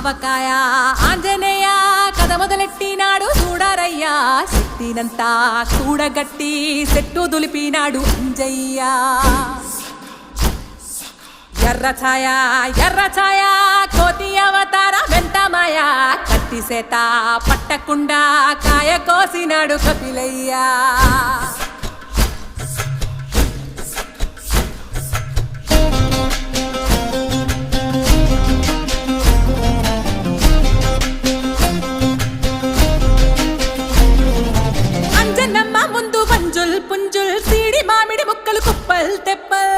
ఆవకాయ ఆంజనేయ కథ మొదలెట్టినాడు చూడరయ్యా శక్తినంతా కూడగట్టి చెట్టు దులిపినాడు అంజయ్య ఎర్ర ఛాయ కోతి అవతార వెంటమాయ కత్తి సేత పట్టకుండా కాయ కోసినాడు కపిలయ్యా అంజనమ్మ ముందు పంజుల్ పుంజుల్ సీడి మామిడి ముక్కలు కుప్పల్ తెప్పల్